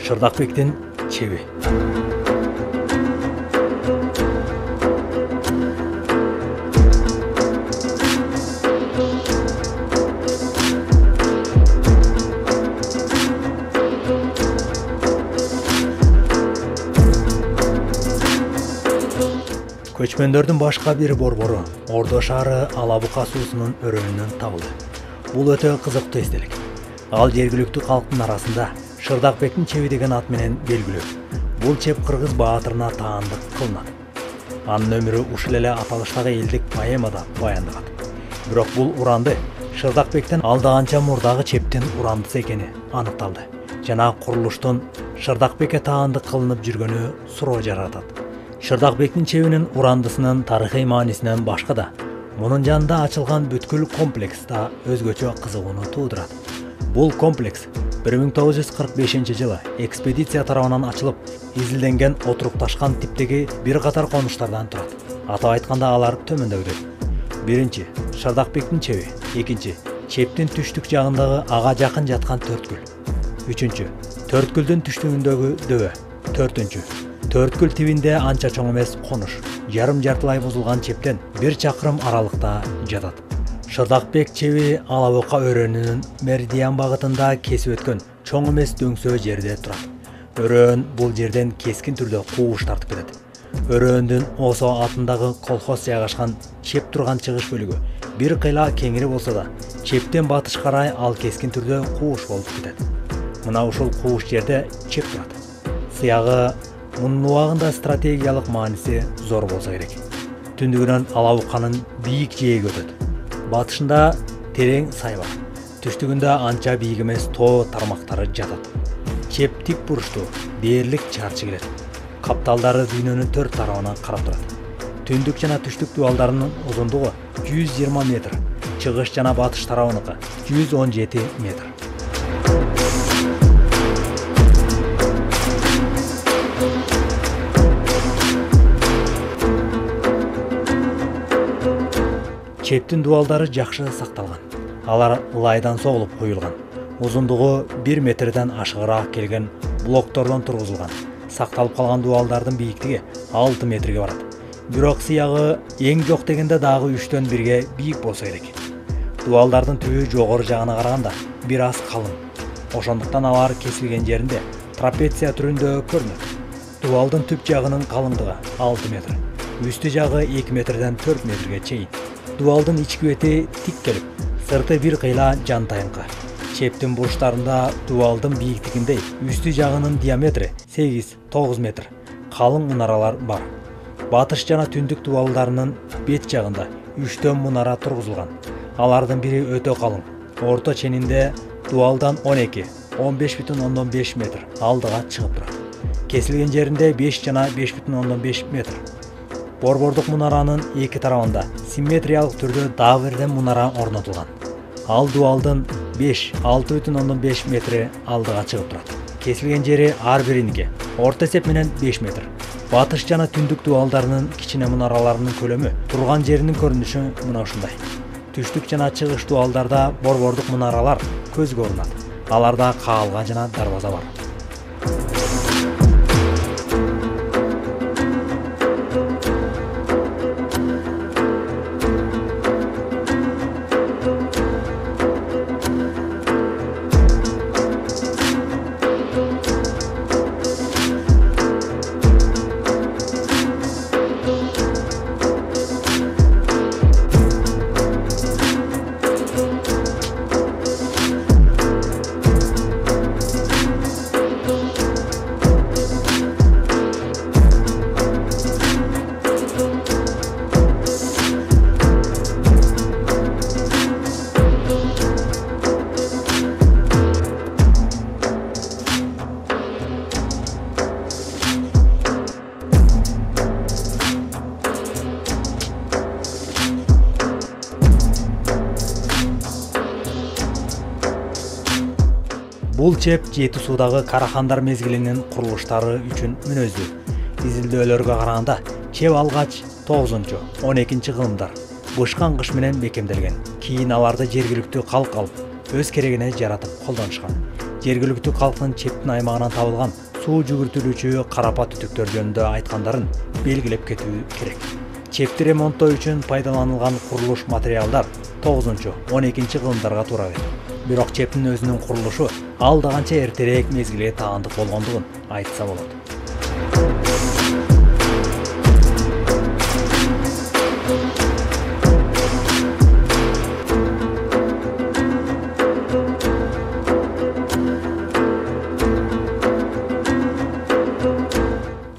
Шырдакбектин чеби. Көчмөндөрдүн башка бир борбору Ордо шаары Алабука суусунун өрөөнүнөн табылды. Бул өтө кызыктуу эстелик. Ал жергиликтүү калктын арасында Шырдакбектин чеби деген ат менен белгилүү. Бул чеп кыргыз баатырына таандык кылынат. Анын өмүрү ушул эле аталыштагы элдик поэмада баяндалат. Бирок бул уранды Шырдакбектен алдаганча мурдагы чептин урандысы экени аныкталды. Жана курулуштун Шырдакбекке таандык кылынып жүргөнү суроо жаратат. Шырдакбектин чебинин урандысынын тарыхый маанисинен башка да мунун жанында ачылган бүткүл комплекс да өзгөчө кызыгууну туудурат. Бул комплекс 1945 жылы экспедиция тарабынан ачылып, изилденген отурукташкан типтеги бир катар конуштардан турат. Атап айтканда алар төмөндөгүдөй. Биринчи Шырдакбектин чеби, экинчи чептин түштүк жагындагы ага жакын жаткан төрткүл. Үчүнчү төрткүлдүн түштүгүндөгү дөбө. Төртүнчү төрткүл тибинде анча чоң эмес конуш, жарым жартылай бузулган чептен 1 чакырым аралыкта жатат. Шырдакбек чеби Алабука өрөөнүнүн меридиан багытында кесип өткөн чоң эмес дөңсөө жерде турат. Өрөөн бул жерден кескин түрдө кууш тартып кетет. Өрөөндүн Осо атындагы колхоз жайгашкан чеп турган чыгыш бөлүгү бир кыйла кеңири болсо да, чептен батыш карай ал кескин түрдө кууш болуп кетет. Мына ушул кууш жерде чеп турат. Сыягы мунун убагында стратегиялык мааниси зор болсо керек. Түндүгүнөн Алабуканын бийик жээги өтөт. Батышында терең сай бар. Түштүгүндө анча бийик эмес тоо тармактары жатат. Чеп тик буруштуу, дээрлик чарчы келет. Капталдары дүйнөнүн 4 тарабынан карап турат. Түндүк жана түштүк дубалдарынын узундугу 120 метр, чыгыш жана батыш тарабыныкы 117 метр. Чептин дубалдары жакшы сакталган. Алар ылайдан согулуп куюлган. Узундугу 1 метрден ашыгыраак келген блоктордон тургузулган. Сакталып калган дубалдардын бийиктиги 6 метрге барат. Бирок сыягы эң жок дегенде дагы 3төн 1ге бийик болсо керек. Дубалдардын түбү жогору жагына караганда бир аз калың. Ошондуктан алар кесилген жеринде трапеция түрүндө көрүнөт. Дубалдын түп жагынын калыңдыгы 6 метр. Үстү жагы 2 метрден 4 метрге чейин. Дубалдын ички бети тик келип, сырты бир кыйла жантайыңкы. Чептин бурчтарында дубалдын бийиктигиндей үстү жагынын диаметри 8-9 метр. Калың мунаралар бар. Батыш жана түндүк дубалдарынын бет жагында 3төн мунара тургузулган. Алардын бири өтө калың. Орто ченинде дубалдан 12-15,5 метр алдыга чыгып турат. Кесилген жеринде 5 жана 5,5 метр. Борбордук мунаранын эки тарабында симметриялык түрдө дагы бирден мунара орнотулган. Ал дубалдын 5-6,5 метри алдыга чыгып турат. Кесилген жери ар бириники орто эсеп менен 5 метр. Батыш жана түндүк дубалдарынын кичине мунараларынын көлөмү турган жеринин көрүнүшү мына ушундай. Түштүк жана чыгыш дубалдарда борбордук мунаралар көзгө урунат. Аларда каалга жана дарбаза бар. Бул чеп Жети суудагы карахандар мезгилинин курулуштары үчүн мүнөздүү. Изилдөөлөргө караганда чеп алгач 9-12 кылымдар бышкан кыш менен бекемделген. Кийин аларды жергиликтүү калк алып, өз керегине жаратып колдонушкан. Жергиликтүү калктын чептин аймагынан табылган суу жүгүртүлүүчү карапа түтүктөр жөнүндө айткандарын белгилеп кетүү керек. Чепти ремонттоо үчүн пайдаланылган курулуш материалдар 9-12 кылымдарга туура келет. Бирок чептин өзүнүн курулушу алда канча эртерээк мезгилге таандык болгондугун айтса болот.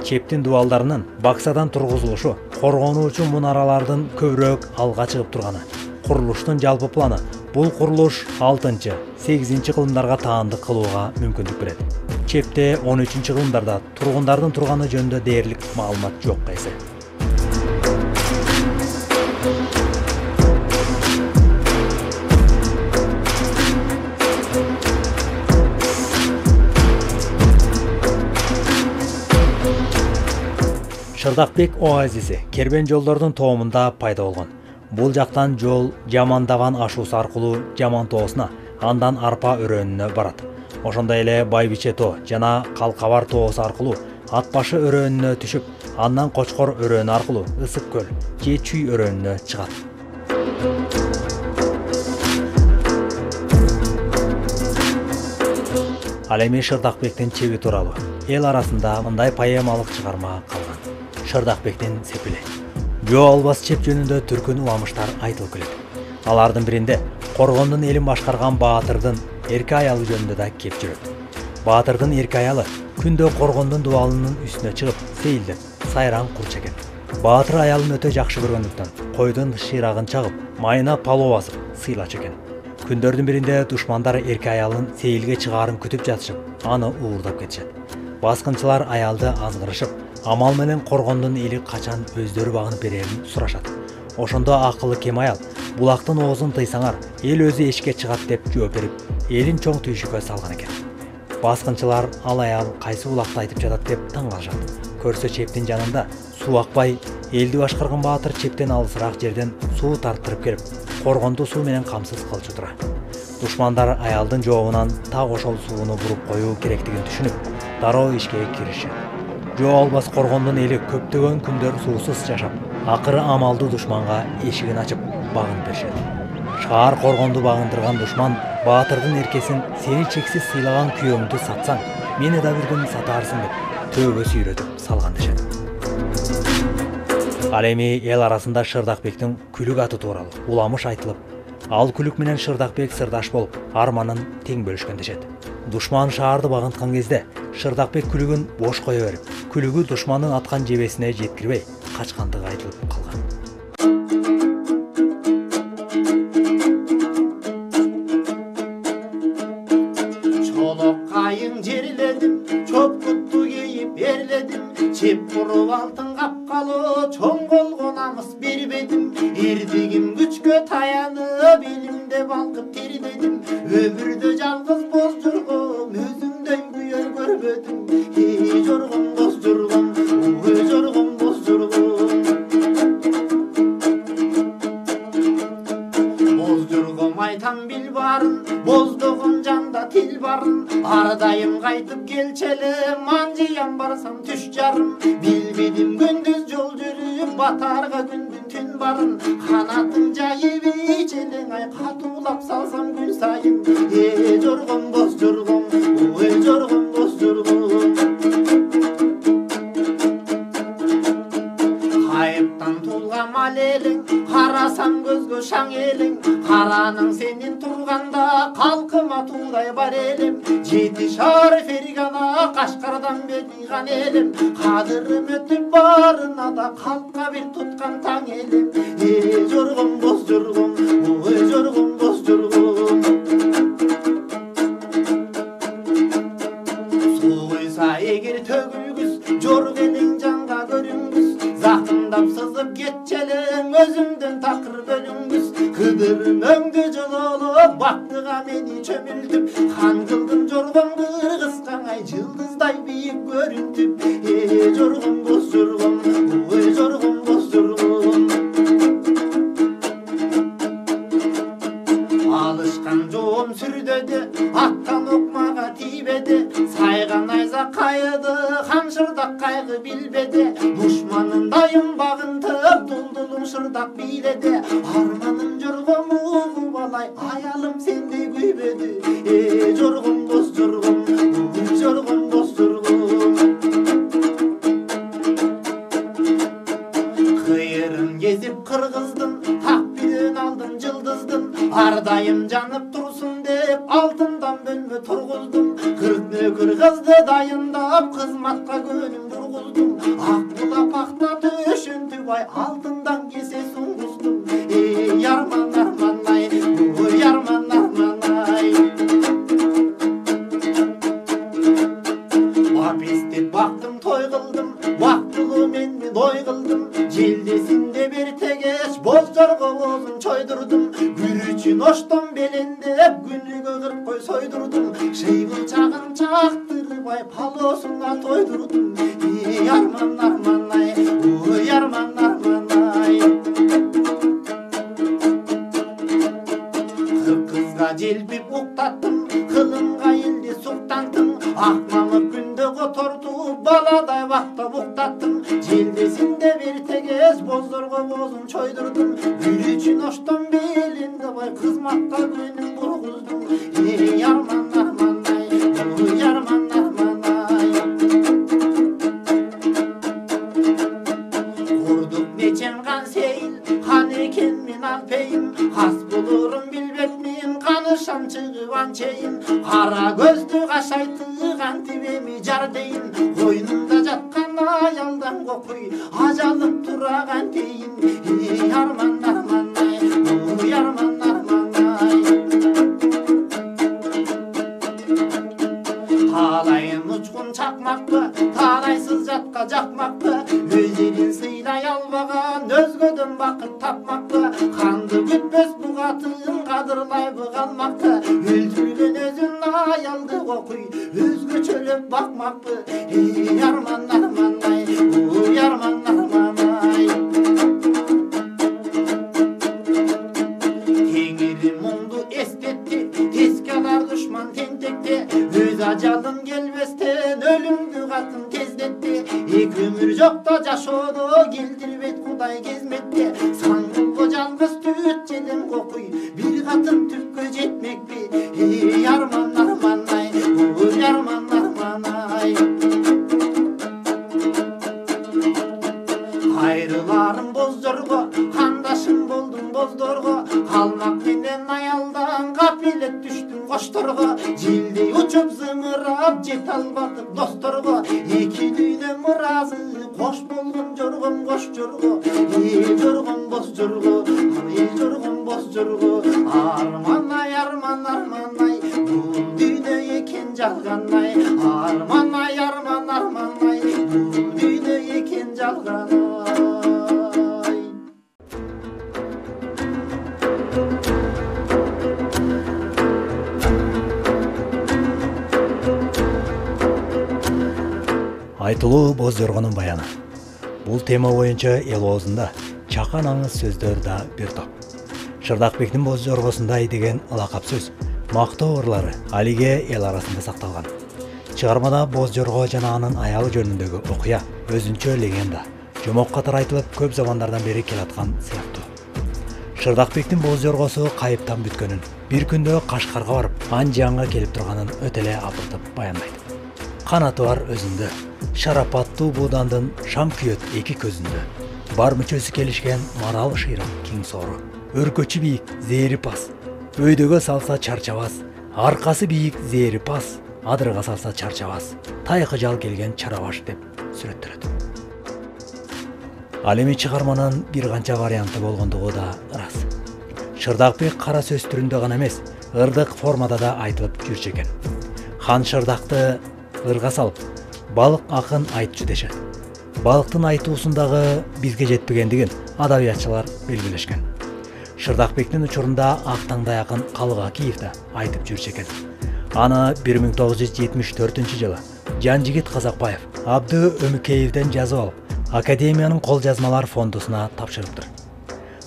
Чептин дубалдарынын баксадан тургузулушу, коргонуучу мунаралардын көбүрөөк алга чыгып турганы. Курулуштун жалпы планы бул курулуш 6-8 кылымдарга таандык кылууга мүмкүндүк берет. Чепте 13 кылымдарда тургундардын турганы жөнүндө дээрлик маалымат жок эсе. Шырдакбек оазиси кербен жолдордун тоомунда пайда болгон. Бул жактан жол Жамандаван ашуусу аркылуу Жаман тоосуна, андан Арпа өрөөнүнө барат. Ошондой эле Байбиче тоо жана Калкабар тоосу аркылуу Ат башы өрөөнүнө түшүп, андан Кочкор өрөөнү аркылуу Ысык көл же Чүй өрөөнүнө чыгат. Ал эми Шырдакбектин чеби тууралуу эл арасында мындай поэмалык чыгарма калган. Шырдакбектин сепили. Жоо албас чеп жөнүндө түркүн уламыштар айтылып келет. Алардын биринде Коргондун элин башкарган Баатырдын эрке аялы жөнүндө да кеп жүрөт. Баатырдын эрке аялы күндө Коргондун дубалынын үстүнө чыгып, сейилдеп, сайран курч экен. Баатыр аялын өтө жакшы көргөндүктөн койдун шыйрагын чагып, майына палоо басып сыйлачу экен. Күндөрдүн биринде душмандар эрке аялын сейилге чыгаарын күтүп жатышып, аны уурдап кетишет. Баскынчылар аялды азгырышып, амал менен Коргондун эли качан өздөрү багынып берерин сурашат. Ошондо акылы кем аял булактын оозун тыйсаңар, эл өзү эшикке чыгат деп жооп берип, элин чоң түйшүккө салган экен. Баскынчылар ал аял кайсы булакты айтып жатат деп таң калышат. Көрсө чептин жанында суу акпай, элди башкарган Баатыр чептен алысыраак жерден суу тарттырып келип, Коргонду суу менен камсыз кылчу тура. Душмандар аялдын жообунан так ошол сууну буруп коюу керектигин түшүнүп, дароо ишке киришет. Жоо албас Коргондун эли көптөгөн күндөр суусуз жашап, акыры амалдуу душманга эшигин ачып, багынып беришет. Шаар Коргонду багындырган душман Баатырдын эркесин сени чексиз сыйлаган күйөөңдү сатсаң, мени да бир күн сатаарсың деп төбө сүйрөтүп салган дешет. Ал эми эл арасында Шырдакбектин күлүк аты тууралуу уламыш айтылып, ал күлүк менен Шырдакбек сырдаш болуп, арманын тең бөлүшкөн дешет. Душман шаарды багынткан кезде Шырдакбек күлүгүн бош кое берип, күлүгү душмандын аткан жебесине жеткирбей качкандыгы айтылып калган. Чолок кайың жерледим, чопкутту кейип ерледим, чеп буруп алтын капкалы чоң болгон намыс бербедим. Эрдигим күчкө таянып, билимде балкып тердедим, өмүрдө жалгыз боз жүргөм, өзүңдөй күйөр көрбөдүм. Жоргон боз жүргөм, жоргон боз жүргөм. Боз жүргөм айтам бил барын, боздогон жанда тил барын. Ар дайым кайтып келчеле, манжыям барсам түш жарым. Билбедим күндүз жол жүрүп, батарга күндүн түн барын. Канатың жайып ичелең ай, катуулап салсам күн сайын. Жоргон боз жүргөм, жоргон боз жүргөм. Кайыптан тулгам ал элең, карасам көзгө шаң элең. Караның сенин турганда, калкыма туудай бар элем. Жети шаар Фергана, Кашкардан бекийган элем. Кадырым өтүп барына да калкка бир туткан таң элем. Жоргон боз жүргөм, жоргон боз жүргөм. Суу куйса эгер төгүлгүс, жорг элең жанга көрүнгүс. Закындап сызып кетчелең, өзүмдөн такыр бөлүнгүс. Кыдыр мөңдү жылолуп, бактыга мени чөмүлтүп, хан кылдым жорго жоргом кыргызкаңай жылдыздай бийик көрүнтүп жоргом боз жоргом ой жоргом боз жоргом алышкан жоом сүрдөдө аттан окмага тийбеди сайган айза кайыды камшырдак кайгы билбеди душманын дайынбагынтып дулдулуң шырдак бийледи арманым жоргом угуп алай аялым сенде күйбөдү жоргом боз жоргом жоргом боз жоргом кыйырын кезип кыргыздын такбирин алдым жылдыздын ар дайым жанып турсун деп алтындан бөлмө тургуздум 40 нөкөр кызды дайындап кызматка көнүм тургуздум ак булак пахта төшөнтүп ай алтындан кесе суңгуздум ярман арман ай ярман арман ай бапестеп бактым той кылдым бактылуу менин ой кылдым желдесинде бир тегеш боз жорго боозун чойдурдум күрүчүн оштон белендеп күнүгө 40 кой сойдурдум шыйгылчагын чактырып ай палоосуна тойдурдум арман арман ай арман арман ай кызга желпип уктаттым кылымга элди суктантым ак мамык күндө котортуп баладай бактап уктаттым желдесинде бир тегеш боз жорго боозун чойдурдум күрүчүн оштон белинде бай кызматка көнүм бургуздум арман арман ай арман арман ай курдук неченган сейил хан экен мен алпейим кас болорун билбепмин канышам чыгып анчейин кара көздү кашайтты кантип эми жар дейин койнумда жаткан аялдан кокуй ажалып тура кантейин арман арман ай арман арман ай талайын учкун чакмакпы талайсыз жатка жакмакпы өз элин сыйлай албаган өзгөдөн бакыт тапмакпы канды күтпөс бугатын кадырлайбы калмакты өлтүргөн өзүн аялды кокуй өзгөчөлөп бакмакпы арман арман ай арман арман ай теңирим муңду эстетти теске алар душман тентекте өз ажалын келбестен өлүмдү катын тездетти эки өмүр жокто жашоодо келтирбейт кудай кезметте саңгылго жалгыз түт желем кокуй бир катын түпкө жетмекпи арман арман ай арман арман ай кайрыларым боз жорго кандашым болдум боздорго калмак менен аялдан капилет түштүм кошторго желдей учуп зыңырап жете албадым досторго эки дүйнө мыразы кош болгон жоргом кош жорго жоргом боз жорго жоргом боз жорго арман ай арман арман ай бул дүйнө экен жалган ай арман ай арман арман ай бул дүйнө экен жалган ай Айтылуу боз жоргонун баяны. Бул тема боюнча эл оозунда чакан аңыз сөздөр да бир топ. Шырдакбектин боз жоргосундай деген ылакап сөз, мактоо ырлары алиге эл арасында сакталган. Чыгармада боз жорго жана анын аялы жөнүндөгү окуя өзүнчө легенда, жомок катары айтылып көп замандардан бери келаткан сыяктуу. Шырдакбектин боз жоргосу кайыптан бүткөнүн, бир күндө Кашкарга барып, Анжиянга келип турганын өтөлө апыртып баяндайт. Канаты бар өзүндө, шарапаттуу буудандын шам күйөт эки көзүндө. Бар мүчөсү келишкен марал шыйрак киң соору. Өркөчү бийик, зээри пас. Өйдөгө салса чарчабас. Аркасы бийик, зээри пас. Адырга салса чарчабас. Тайкы жал келген чарабаш деп сүрөттөлөт. Ал эми чыгарманын бир канча варианты болгондугу да ырас. Шырдакбек кара сөз түрүндө гана эмес, ырдык формада да айтылып жүрчү экен. Хан Шырдакты ырга салып, балык акын айтчу дешет. Балыктын айтуусундагы бизге жетпегендигин адабиятчылар белгилешкен. Шырдакбектин учурунда Актаңдай акын Калык Акиев да айтып жүрчү экен. Аны 1974 жылы Жанжигит Казакбаев Абды Өмүкеевден жазып алып, Академиянын кол жазмалар фондусуна тапшырыптыр.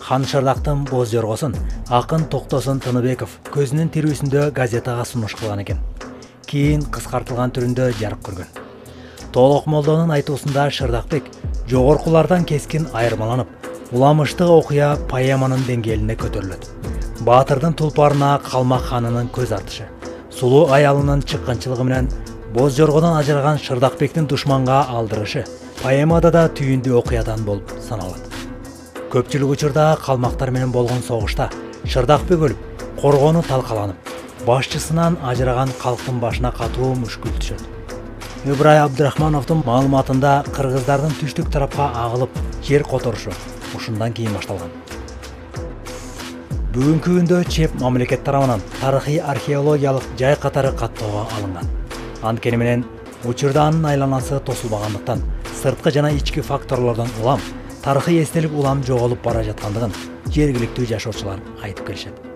Хан Шырдактын боз жоргосун акын Токтосун Тыныбеков көзүнүн тирүүсүндө газетага сунуш кылган экен. Кийин кыскартылган түрүндө жарык көргөн. Толок Молдонун айтуусунда Шырдакбек жогоркулардан кескин айырмаланып, уламыштык окуя поэманын деңгээлине көтөрүлөт. Баатырдын тулпарына Калмак ханынын көз артышы, сулуу аялынын чыккынчылыгы менен боз жоргодон ажыраган Шырдакбектин душманга алдырышы поэмада да түйүндүү окуядан болуп саналат. Көпчүлүк учурда калмактар менен болгон согушта Шырдакбек өлүп, коргону талкаланып, башчысынан ажыраган калктын башына катуу мүшкүл түшөт. Ибрай Абдрахмановдун маалыматында кыргыздардын түштүк тарапка агылып, жер которушу ушундан кийин башталган. Бүгүнкү күндө чеп мамлекет тарабынан тарыхый археологиялык жай катары каттоого алынган. Анткени менен учурда анын айланасы тосулбагандыктан сырткы жана ички факторлордон улам, тарыхый эстелик улам жоголуп бара жаткандыгын жергиликтүү жашоочулар айтып келишет.